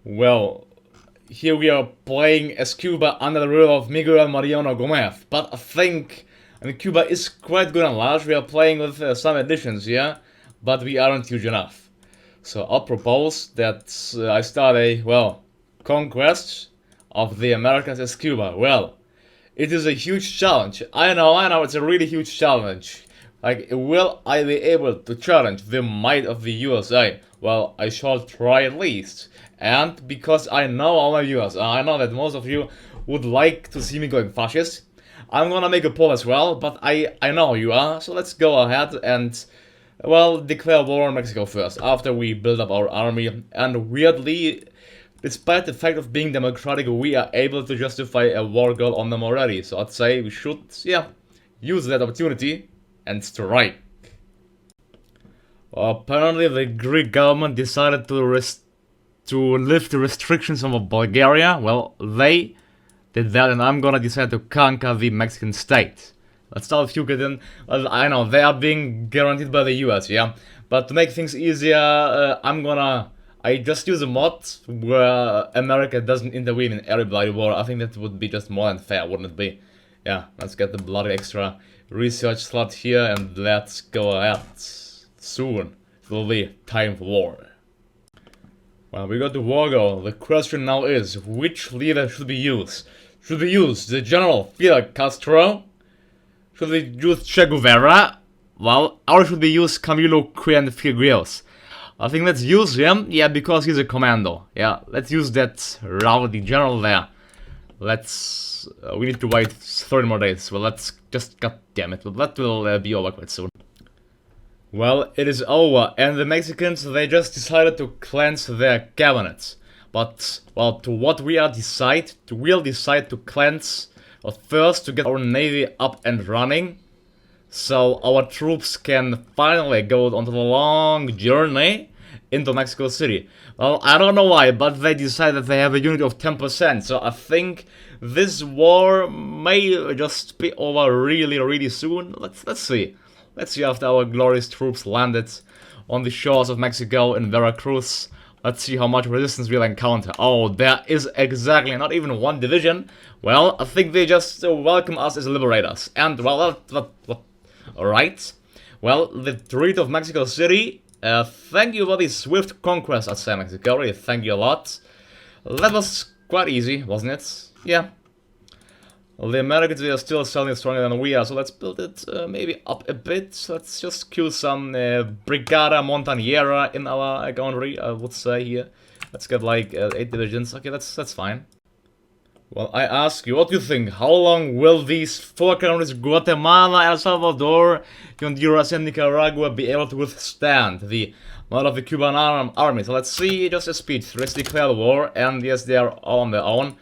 Well, here we are playing as Cuba under the rule of Miguel Mariano Gomez, but I mean, Cuba is quite good and large. We are playing with some additions here, but we aren't huge enough. So I'll propose that I start a, well, conquest of the Americas as Cuba. Well, it is a huge challenge. I know, it's a really huge challenge. Like, will I be able to challenge the might of the USA? Well, I shall try at least. And because I know all my viewers, I know that most of you would like to see me going fascist. I'm gonna make a poll as well, but I know you are, so let's go ahead and, well, declare war on Mexico first, after we build up our army. And weirdly, despite the fact of being democratic, we are able to justify a war goal on them already. So I'd say we should, yeah, use that opportunity and strike. Well, apparently the Greek government decided to lift the restrictions on Bulgaria. Well, they did that, and I'm gonna decide to conquer the Mexican state. Let's start with Yucatan. Well, I know they are being guaranteed by the US, yeah. But to make things easier, I just use a mod where America doesn't intervene in every bloody war. I think that would be just more than fair, wouldn't it be? Yeah, let's get the bloody extra research slot here and let's go ahead. Soon it will be time for war. Well, we got the war goal. The question now is, which leader should we use? Should we use the General Fidel Castro? Should we use Che Guevara? Well, or should we use Camilo Figueres? I think let's use him, yeah, because he's a commando. Yeah, let's use that rowdy general there. We need to wait 30 more days. Well, let's just, god damn it, that will be over quite soon. Well, it is over, and the Mexicans, they just decided to cleanse their cabinets. But, well, we'll decide to cleanse, well, first to get our navy up and running, so our troops can finally go on the long journey into Mexico City. Well, I don't know why, but they decided they have a unit of 10%, so I think this war may just be over really, really soon. Let's see. Let's see after our glorious troops landed on the shores of Mexico in Veracruz. Let's see how much resistance we'll encounter. Oh, there is exactly not even one division. Well, I think they just welcome us as liberators. And, well, alright. Well, the treat of Mexico City. Thank you for the swift conquest, I'd say, Mexico. Really, thank you a lot. That was quite easy, wasn't it? Yeah. Well, the Americans, they are still selling stronger than we are, so let's build it maybe up a bit. Let's just kill some Brigada Montañera in our country, I would say here. Let's get like 8 divisions. Okay, that's fine. Well, I ask you, what do you think? How long will these 4 countries, Guatemala, El Salvador, Honduras, and Nicaragua, be able to withstand the might of the Cuban army? So let's see, just a speech. Let's declare war, and yes, they are all on their own.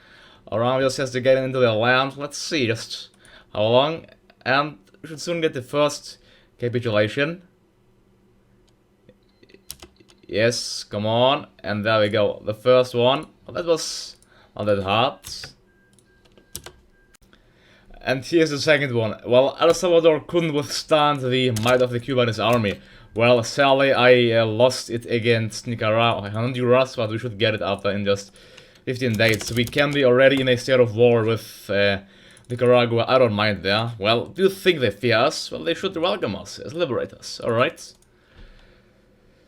Around just has to get into their land. Let's see just how long. And we should soon get the first capitulation. Yes, come on. And there we go. The first one. Well, that was not that hard. And here's the second one. Well, El Salvador couldn't withstand the might of the Cubanist army. Well, sadly, I lost it against Nicaragua, Honduras, but we should get it after in just 15 days. We can be already in a state of war with Nicaragua. I don't mind there. Well, do you think they fear us? Well, they should welcome us as liberators, alright?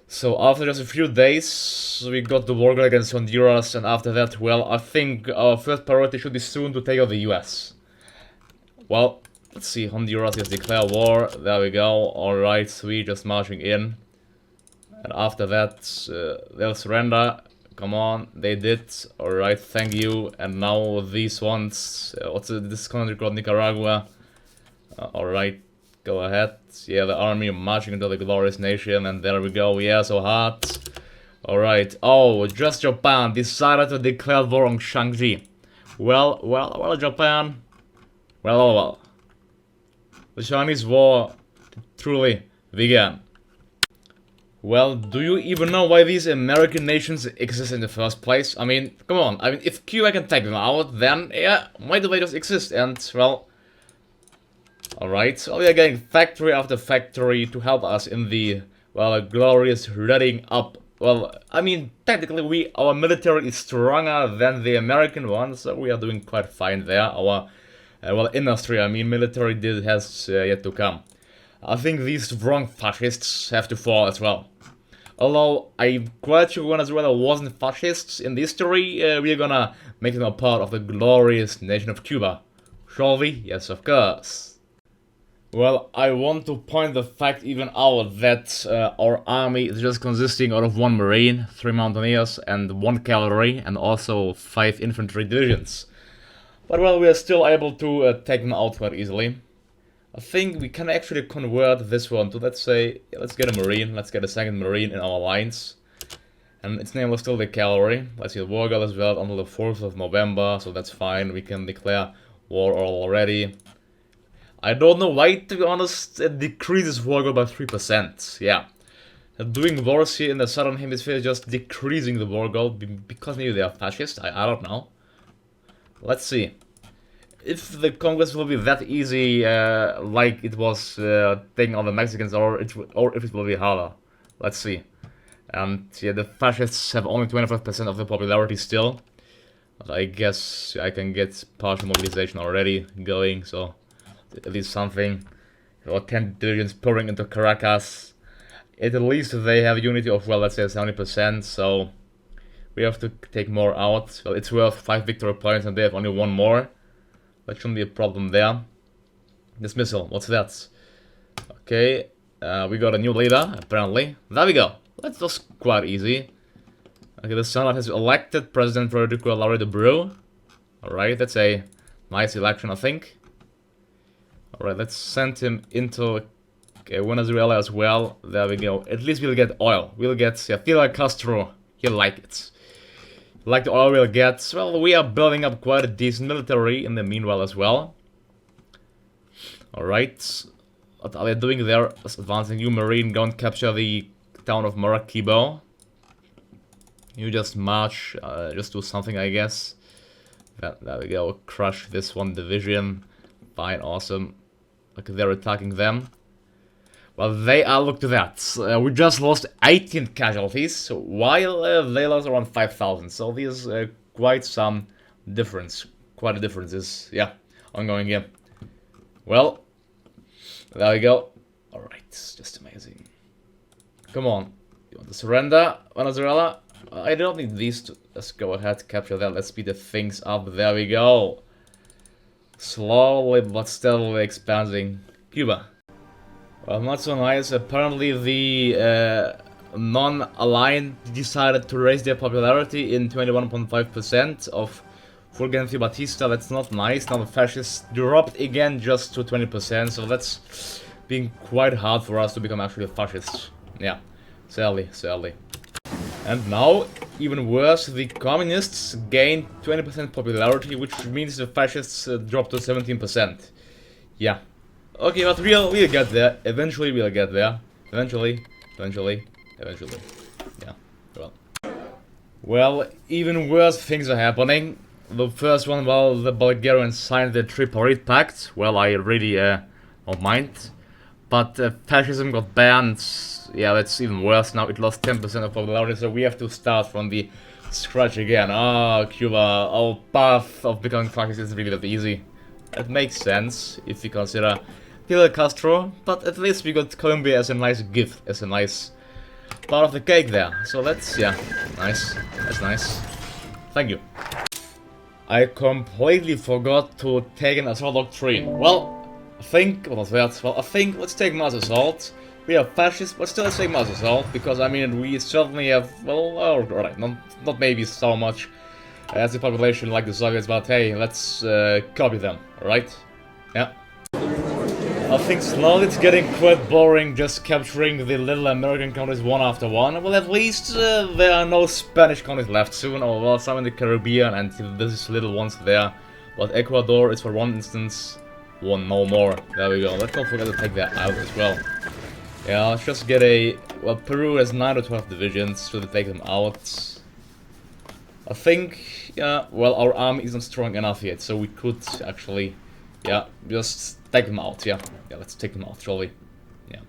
So after just a few days, we got the war goal against Honduras, and after that, well, I think our first priority should be soon to take out the US. Well, let's see, Honduras has declared war. There we go. Alright, sweet, just marching in. And after that, they'll surrender. Come on, they did. Alright, thank you. And now these ones. What's this country called? Nicaragua. Alright, go ahead. Yeah, the army marching into the glorious nation. And there we go. Yeah, so hot. Alright. Oh, just Japan decided to declare war on Shanxi. Well, Japan. Well. The Chinese war truly began. Well, do you even know why these American nations exist in the first place? I mean, come on. I mean, if Cuba can take them out, then, yeah, why do they just exist? And, well, alright. So we are getting factory after factory to help us in the, well, glorious readying up well, I mean, technically our military is stronger than the American one, so we are doing quite fine there. Our, well, industry, I mean, military has yet to come. I think these wrong fascists have to fall as well. Although I'm quite sure Venezuela wasn't fascists in history, we're gonna make them a part of the glorious nation of Cuba. Shall we? Yes, of course. Well, I want to point the fact even out that our army is just consisting out of 1 marine, 3 mountaineers, and 1 cavalry, and also 5 infantry divisions. But well, we are still able to take them out quite easily. I think we can actually convert this one to, let's say, let's get a marine, let's get a 2nd marine in our lines. And its name was still the cavalry. Let's see, war goal as well until the 4th of November, so that's fine, we can declare war already. I don't know why, to be honest, it decreases war goal by 3%, yeah. Doing wars here in the southern hemisphere is just decreasing the war goal, because maybe they are fascist, I don't know. Let's see. If the conquest will be that easy, like it was taking on the Mexicans, or if it will be harder. Let's see. And yeah, the fascists have only 25% of the popularity still. But I guess I can get partial mobilization already going, so at least something. Or 10 divisions pouring into Caracas. At least they have unity of, well, let's say 70%, so we have to take more out. Well, it's worth 5 victory points and they have only 1 more. That shouldn't be a problem there. Dismissal, what's that? Okay, we got a new leader, apparently. There we go. That's just quite easy. Okay, the Senate has elected President Federico Laure de Breu. Alright, that's a nice election, I think. Alright, let's send him into Venezuela as well. There we go. At least we'll get oil. We'll get Fidel Castro. He'll like it. Like the oil we'll get. Well, we are building up quite a decent military in the meanwhile as well. Alright. What are they doing there? Advancing new marine. Go and capture the town of Maracaibo. You just march. Just do something, I guess. There we go. Crush this 1 division. Fine, awesome. Okay, they're attacking them. Well, they are, look to that. We just lost 18 casualties, while they lost around 5,000. So there's quite some difference. Quite a difference is, yeah, ongoing here. Well, there we go. Alright, just amazing. Come on. You want to surrender, Venezuela? I don't need these to. Let's go ahead, capture that. Let's speed the things up. There we go. Slowly but steadily expanding Cuba. Well, not so nice. Apparently the non-aligned decided to raise their popularity in 21.5% of Fulgencio Batista. That's not nice. Now the fascists dropped again just to 20%, so that's being quite hard for us to become actually fascists. Yeah, sadly. And now, even worse, the communists gained 20% popularity, which means the fascists dropped to 17%. Yeah. Okay, but we'll get there. Eventually we'll get there. Eventually. Yeah, well. Well, even worse things are happening. The first one, well, the Bulgarians signed the Tripartite Pact. Well, I really don't mind. But fascism got banned. Yeah, that's even worse now. It lost 10% of popularity, so we have to start from the scratch again. Ah, Cuba, our path of becoming fascist isn't really that easy. It makes sense if you consider Fidel Castro, but at least we got Colombia as a nice gift, as a nice part of the cake there. So that's, yeah, nice. That's nice. Thank you. I completely forgot to take an assault doctrine. Well, I think, what was that? Well, I think let's take mass assault. We are fascists, but still let's take mass assault, because I mean, we certainly have, well, alright, not maybe so much as the population like the Soviets, but hey, let's copy them, alright? Yeah. I think slowly it's getting quite boring just capturing the little American countries one after one. Well, at least there are no Spanish countries left soon, or well, some in the Caribbean, and these little ones there. But Ecuador is, for one instance, one no more. There we go. Let's not forget to take that out as well. Yeah, let's just get a... Well, Peru has 9 or 12 divisions, so to take them out. I think, yeah, well, our army isn't strong enough yet, so we could actually, yeah, just take them out, yeah. Yeah, let's take them out, shall we? Yeah.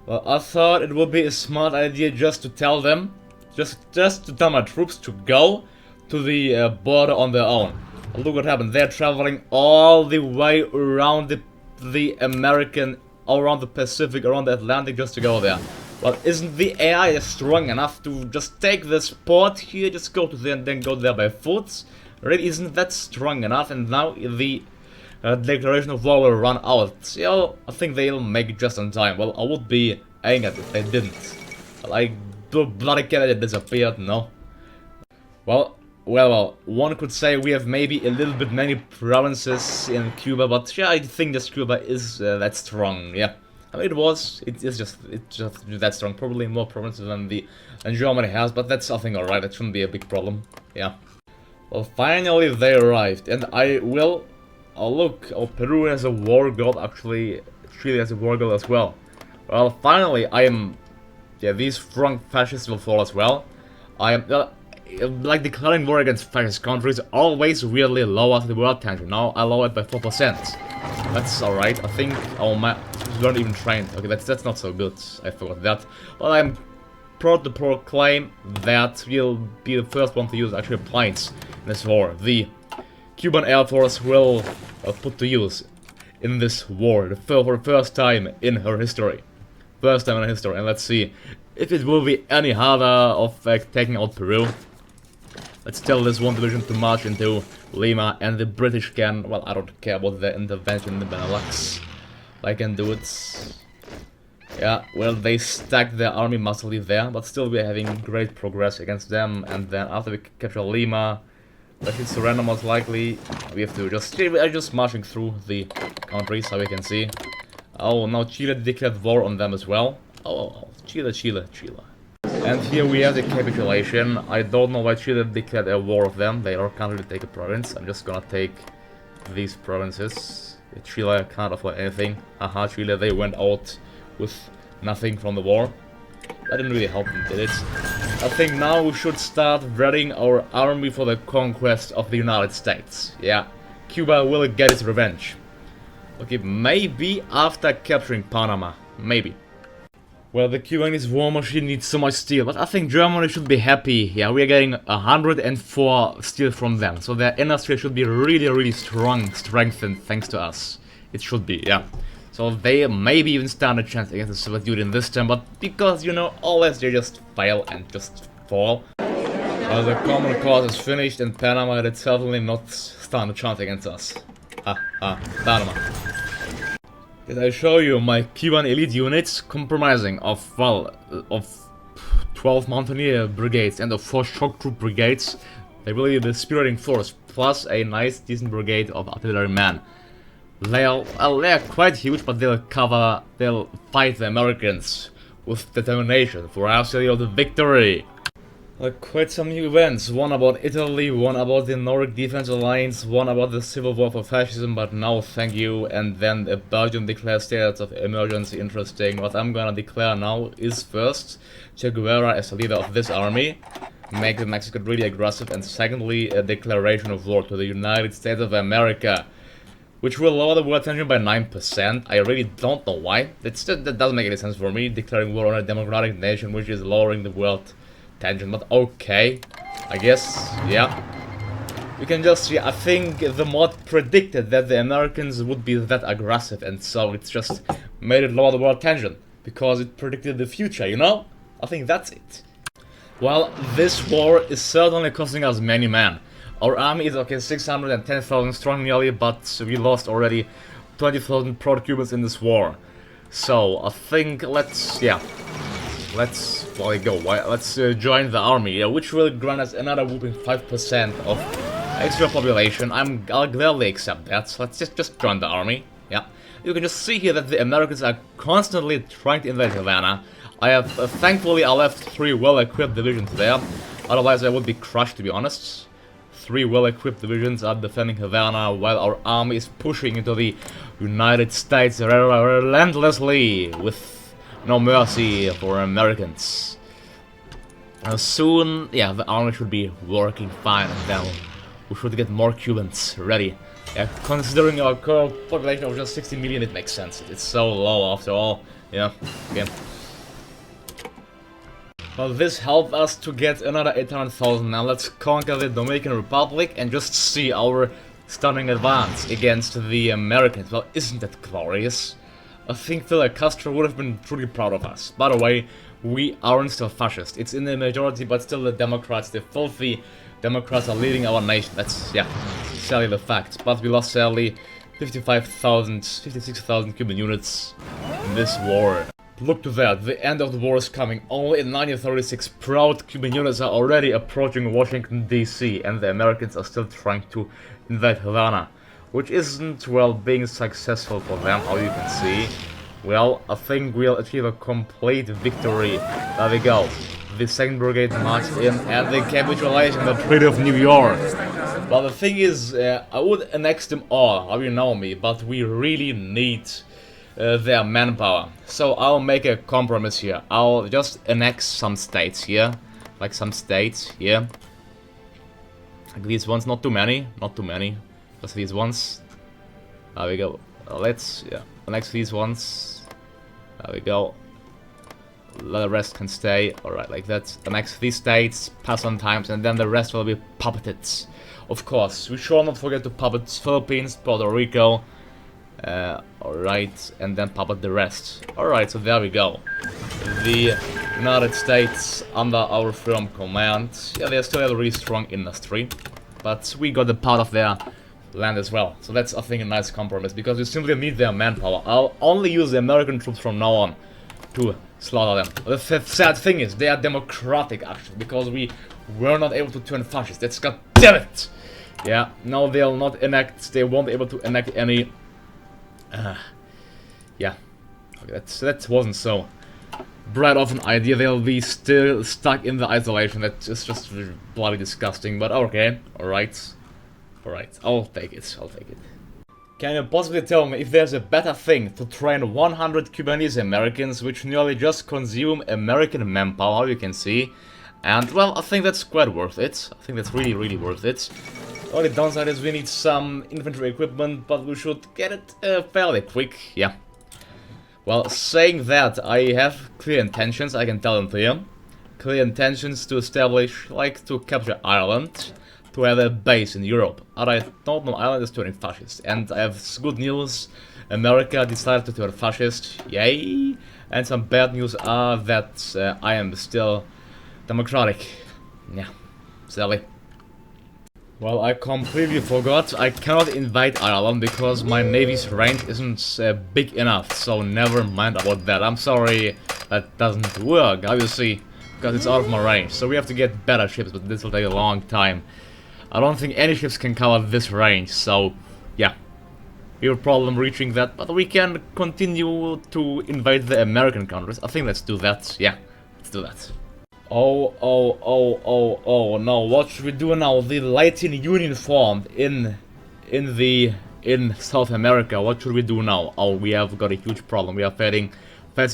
Well, I thought it would be a smart idea just to tell them, just to tell my troops to go to the border on their own. Look what happened. They're traveling all the way around the American, around the Pacific, around the Atlantic just to go there. Well, isn't the AI strong enough to just take this port here, just go to there and then go there by foot? Really, isn't that strong enough? And now the declaration of war will run out. So I think they'll make it just on time. Well, I would be angered if they didn't. Like, the bloody candidate disappeared, no? Well, one could say we have maybe a little bit many provinces in Cuba, but yeah, I think this Cuba is that strong, yeah. I mean, it's just that strong, probably more provinces than Germany has, but that's something alright, that shouldn't be a big problem, yeah. Well, finally they arrived, and I will, oh look, oh, Peru has a war god, actually, Chile has a war god as well. Well, finally, yeah, these strong fascists will fall as well. I am, like, declaring war against fascist countries always weirdly lowers the world tension. Now I lower it by 4%. That's alright. I think our troops weren't even trained. Okay, that's not so good. I forgot that. But I'm proud to proclaim that we'll be the first one to use actual planes in this war. The Cuban Air Force will put to use in this war for the first time in her history. First time in history. And let's see if it will be any harder of taking out Peru. Let's tell this one division to march into Lima, and the British can, well, I don't care about their intervention in the Benelux. They can do it. Yeah, well, they stacked their army massively there, but still we're having great progress against them. And then after we capture Lima, they should surrender most likely. We have to just marching through the countries, so we can see. Oh, now Chile declared war on them as well. Oh, Chile. And here we have the capitulation. I don't know why Chile declared a war of them. They are currently take a province. I'm just gonna take these provinces. Chile can't afford anything. Haha, Chile, they went out with nothing from the war. That didn't really help them, did it? I think now we should start readying our army for the conquest of the United States. Yeah, Cuba will get its revenge. Okay, maybe after capturing Panama. Maybe. Well, the Cubanese war machine needs so much steel, but I think Germany should be happy. Yeah, we are getting 104 steel from them, so their industry should be really strengthened thanks to us. It should be, yeah. So they maybe even stand a chance against the Soviet Union this time, but because, you know, always they just fail and just fall. Well, the common cause is finished, and Panama did certainly not stand a chance against us. Panama. Did I show you my Cuban elite units comprising of, well, of 12 mountaineer brigades and of 4 shock troop brigades? They really the spiriting force, plus a nice decent brigade of artillerymen. They're quite huge, but they'll fight the Americans with determination for absolute victory. Quite some new events, one about Italy, one about the Nordic Defense Alliance, one about the Civil War for Fascism, but no thank you, and then Belgium declares states of emergency. Interesting. What I'm gonna declare now is first, Che Guevara as the leader of this army, make Mexico really aggressive, and secondly, a declaration of war to the United States of America, which will lower the world tension by 9%. I really don't know why. That doesn't make any sense for me, declaring war on a democratic nation which is lowering the world tension, but okay, I guess, yeah. You can just see, I think the mod predicted that the Americans would be that aggressive, and so it's just made it lower the world tension, because it predicted the future, you know? I think that's it. Well, this war is certainly costing us many men. Our army is, okay, 610,000 strong nearly, but we lost already 20,000 pro-Cubans in this war. So, I think, let's join the army, which will grant us another whooping 5% of extra population. I'll gladly accept that. So let's just join the army. Yeah, you can just see here that the Americans are constantly trying to invade Havana. I have, thankfully, I left 3 well-equipped divisions there. Otherwise, I would be crushed, to be honest. 3 well-equipped divisions are defending Havana, while our army is pushing into the United States relentlessly with no mercy for Americans. Soon, yeah, the army should be working fine, and then we should get more Cubans ready. Yeah, considering our current population of just 60 million, it makes sense. It's so low after all. Yeah, okay. Well, this helped us to get another 800,000. Now let's conquer the Dominican Republic and just see our stunning advance against the Americans. Well, isn't that glorious? I think Fidel Castro would have been truly proud of us. By the way, we aren't still fascist. It's in the majority, but still the Democrats, the filthy Democrats are leading our nation. That's, yeah, sadly the fact. But we lost sadly 56,000 Cuban units in this war. Look to that, the end of the war is coming. Only in 1936 proud Cuban units are already approaching Washington DC, and the Americans are still trying to invade Havana, which isn't, well, being successful for them, how you can see. Well, I think we'll achieve a complete victory. There we go. The 2nd Brigade marched in, and the capitulation, the Treaty of New York. Well, the thing is, I would annex them all, how you know me, but we really need their manpower. So I'll make a compromise here. I'll just annex some states here. Like some states here. Like these ones, not too many. Not too many. Just these ones. There we go. Let's, yeah, annex these ones. There we go. The rest can stay. Alright, like that. Annex these states, pass on times, and then the rest will be puppeted. Of course, we shall not forget to puppet Philippines, Puerto Rico. Alright, and then puppet the rest. Alright, so there we go. The United States under our firm command. Yeah, they still have a really strong industry, but we got a part of their land as well. So that's, I think, a nice compromise, because we simply need their manpower. I'll only use the American troops from now on to slaughter them. The sad thing is, they are democratic, actually, because we were not able to turn fascist. That's, god damn it! Yeah, no, they'll not enact, they won't be able to enact any... yeah, okay, that wasn't so bright of an idea. They'll be still stuck in the isolation. That is just bloody disgusting, but okay, alright, I'll take it, Can you possibly tell me if there's a better thing to train 100 Cubanese Americans, which nearly just consume American manpower, you can see, and well, I think that's quite worth it. I think that's really worth it. The only downside is we need some infantry equipment, but we should get it fairly quick, yeah. Well, saying that, I have clear intentions, I can tell them to you. Clear intentions to establish, like, to capture Ireland, to have a base in Europe. I don't know, Ireland is turning fascist, and I have good news. America decided to turn fascist, yay! And some bad news are that I am still democratic. Yeah, sadly. Well, I completely forgot. I cannot invade Ireland because my navy's range isn't big enough, so never mind about that. I'm sorry, that doesn't work, obviously, because it's out of my range. So we have to get better ships, but this will take a long time. I don't think any ships can cover this range, so yeah. We have a problem reaching that, but we can continue to invade the American countries. I think let's do that, yeah, let's do that. Oh, no, what should we do now? The Latin Union formed in South America. What should we do now? Oh, we have got a huge problem. We are facing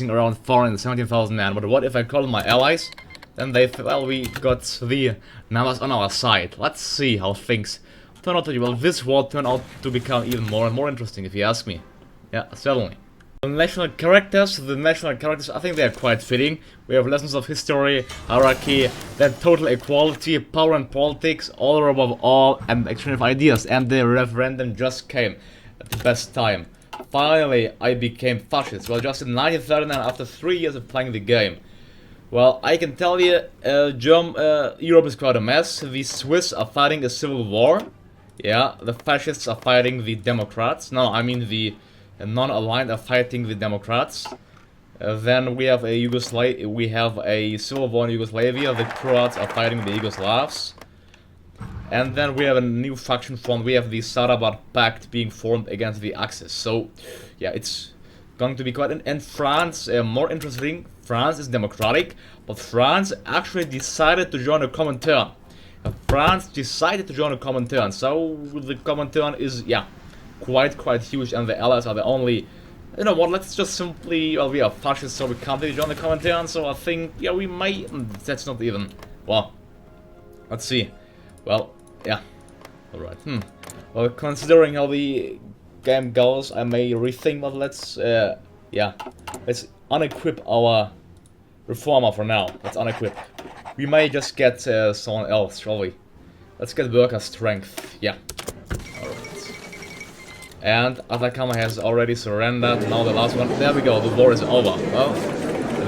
around 417,000 men. But what if I call my allies? Then well, we got the numbers on our side. Let's see how things turn out to be. Well, this war turned out to become even more and more interesting, if you ask me. Yeah, certainly. The national characters, I think they are quite fitting. We have lessons of history, hierarchy, then total equality, power and politics, all above all, and exchange of ideas. And the referendum just came at the best time. Finally, I became fascist. Well, just in 1939, after 3 years of playing the game. Well, I can tell you, Europe is quite a mess. The Swiss are fighting a civil war. Yeah, the fascists are fighting the Democrats. No, I mean the non-aligned are fighting the Democrats. Then we have a civil war in Yugoslavia. The Croats are fighting the Yugoslavs. And then we have a new faction formed. We have the Sarabat Pact being formed against the Axis. So, yeah, it's going to be quite... And France, more interesting, France is democratic, but France actually decided to join a Comintern. France decided to join a Comintern, so the Comintern is, yeah, quite huge, and the Allies are the only... You know what, let's just simply... Well, we are fascists, so we can't really join the Comintern, so I think, yeah, we may... That's not even... Well, let's see. Well, yeah. Alright, Well, considering how the game goes, I may rethink, but let's, yeah. Let's unequip our reformer for now. Let's unequip. We may just get someone else, shall we? Let's get worker strength. Yeah. Alright. And Atacama has already surrendered. Now the last one. There we go. The war is over. Well,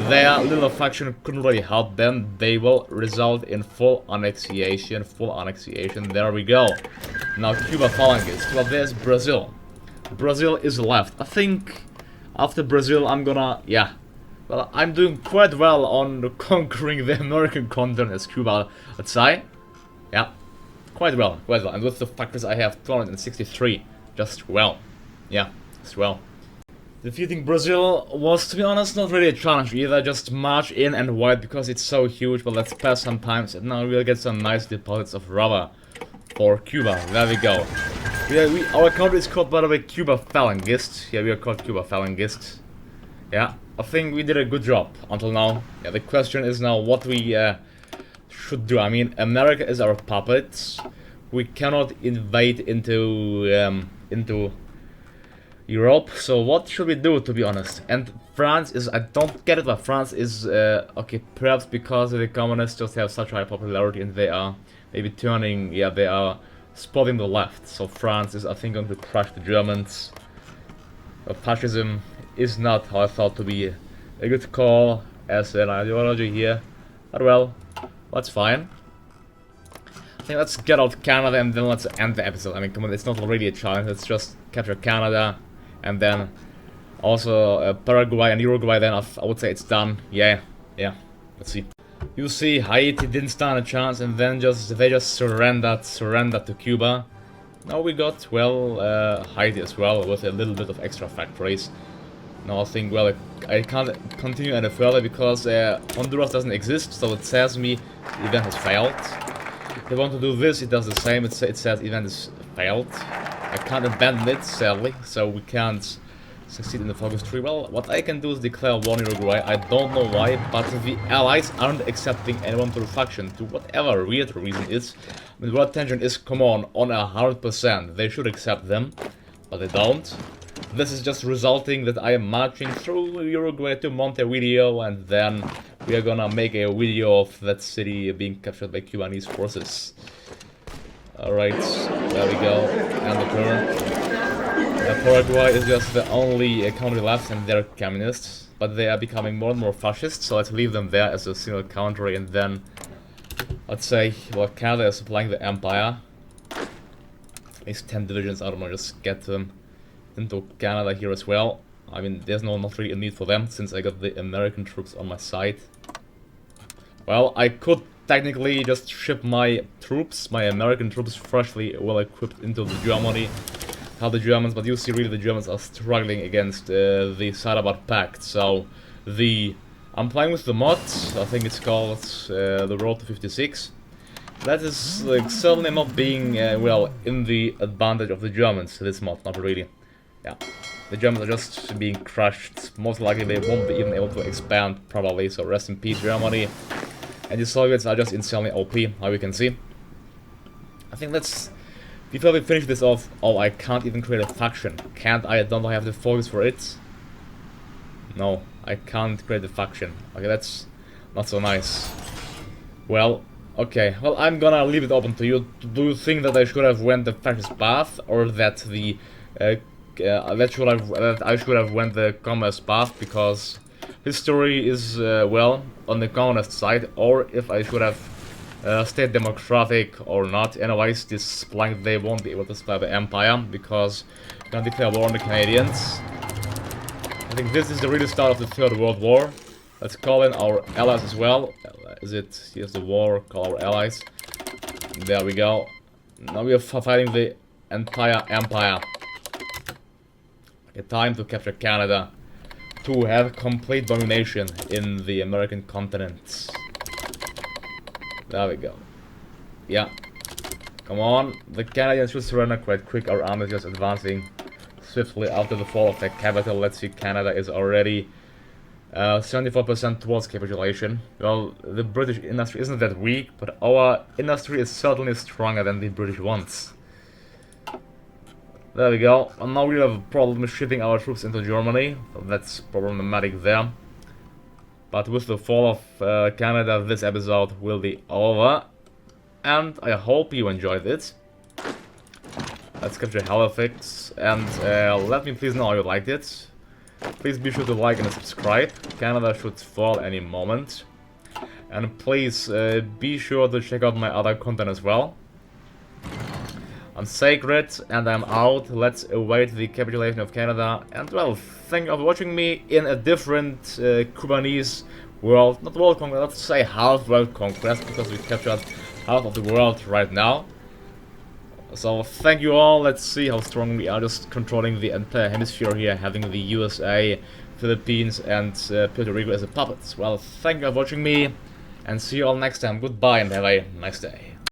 their little faction couldn't really help them. They will result in full annexation. Full annexation. There we go. Now Cuba phalangists. Well, there's Brazil. Brazil is left. I think after Brazil I'm gonna... Yeah. Well, I'm doing quite well on conquering the American continent as Cuba, let's say. Yeah. Quite well. Quite well. And with the factors I have 263. Just well. Yeah. Just well. Defeating Brazil was, to be honest, not really a challenge either. Just march in and wipe because it's so huge. But let's pass some times and now we'll get some nice deposits of rubber for Cuba. There we go. Our country is called, by the way, Cuba Phalangists. Yeah, we are called Cuba Phalangists. Yeah, I think we did a good job until now. Yeah, the question is now what we should do. I mean, America is our puppet. We cannot invade into Europe. So what should we do, to be honest? And France is, I don't get it, but France is, okay, perhaps because the communists just have such high popularity and they are maybe turning, yeah, they are spotting the left. So France is, I think, going to crush the Germans. Fascism is not how I thought to be a good call as an ideology here. But well, that's fine. I think let's get out Canada and then let's end the episode. I mean, come on, it's not really a challenge. Let's just capture Canada and then also Paraguay and Uruguay. Then I would say it's done. Yeah. Let's see. You see, Haiti didn't stand a chance, and then they just surrendered to Cuba. Now we got, well, Haiti as well with a little bit of extra factories. Now I think, well, I can't continue any further because Honduras doesn't exist, so it says me the event has failed. If I want to do this, it does the same. It says event is failed. I can't abandon it, sadly, so we can't succeed in the focus tree. Well, what I can do is declare war in Uruguay. I don't know why, but the allies aren't accepting anyone to the faction, to whatever weird reason is. I mean, world tension is, come on 100%. They should accept them, but they don't. This is just resulting that I am marching through Uruguay to Montevideo, and then we are gonna make a video of that city being captured by Cubanese forces. Alright, there we go, and the turn. Paraguay is just the only country left, and they're communists, but they are becoming more and more fascist, so let's leave them there as a single country, and then let's say, well, Canada is supplying the empire. At least 10 divisions, I don't know, just get them into Canada here as well. I mean, there's not really a need for them, since I got the American troops on my side. Well, I could technically just ship my troops, my American troops, freshly well equipped into the Germany. Help the Germans, but you see really the Germans are struggling against the Sarabat Pact, so I'm playing with the mod, I think it's called the Road to 56. That is like certainly not being, well, in the advantage of the Germans, this mod, not really. Yeah, the Germans are just being crushed, most likely they won't be even able to expand probably, so rest in peace Germany. And the Soviets are just insanely OP, how you can see. I think that's... Before we finish this off, oh, I can't even create a faction. Can't I? Don't I have the focus for it? No, I can't create a faction. Okay, that's not so nice. Well, okay. Well, I'm gonna leave it open to you. Do you think that I should have went the fascist path, or that the that I should have went the communist path? Because history is well on the communist side, or if I should have stayed democratic or not. Anyways, this blank they won't be able to supply the empire because we're gonna declare war on the Canadians. I think this is the real start of the Third World War. Let's call in our allies as well. Is it? Here's the war. Call our allies. There we go. Now we are fighting the entire empire. Okay, time to capture Canada to have complete domination in the American continent. There we go. Yeah. Come on. The Canadians should surrender quite quick. Our army is just advancing swiftly after the fall of their capital. Let's see, Canada is already 74% towards capitulation. Well, the British industry isn't that weak, but our industry is certainly stronger than the British ones. There we go. And now we have a problem shipping our troops into Germany. So that's problematic there. But with the fall of Canada, this episode will be over. And I hope you enjoyed it. Let's capture Halifax, and let me please know how you liked it. Please be sure to like and subscribe. Canada should fall any moment. And please be sure to check out my other content as well. I'm Sacred, and I'm out. Let's await the capitulation of Canada. And well, thank you for watching me in a different Cubanese world. Not world conquest, let's say half world conquest, because we captured half of the world right now. So thank you all. Let's see how strong we are, just controlling the entire hemisphere here, having the USA, Philippines, and Puerto Rico as a puppets. Well, thank you for watching me, and see you all next time. Goodbye and have a nice day.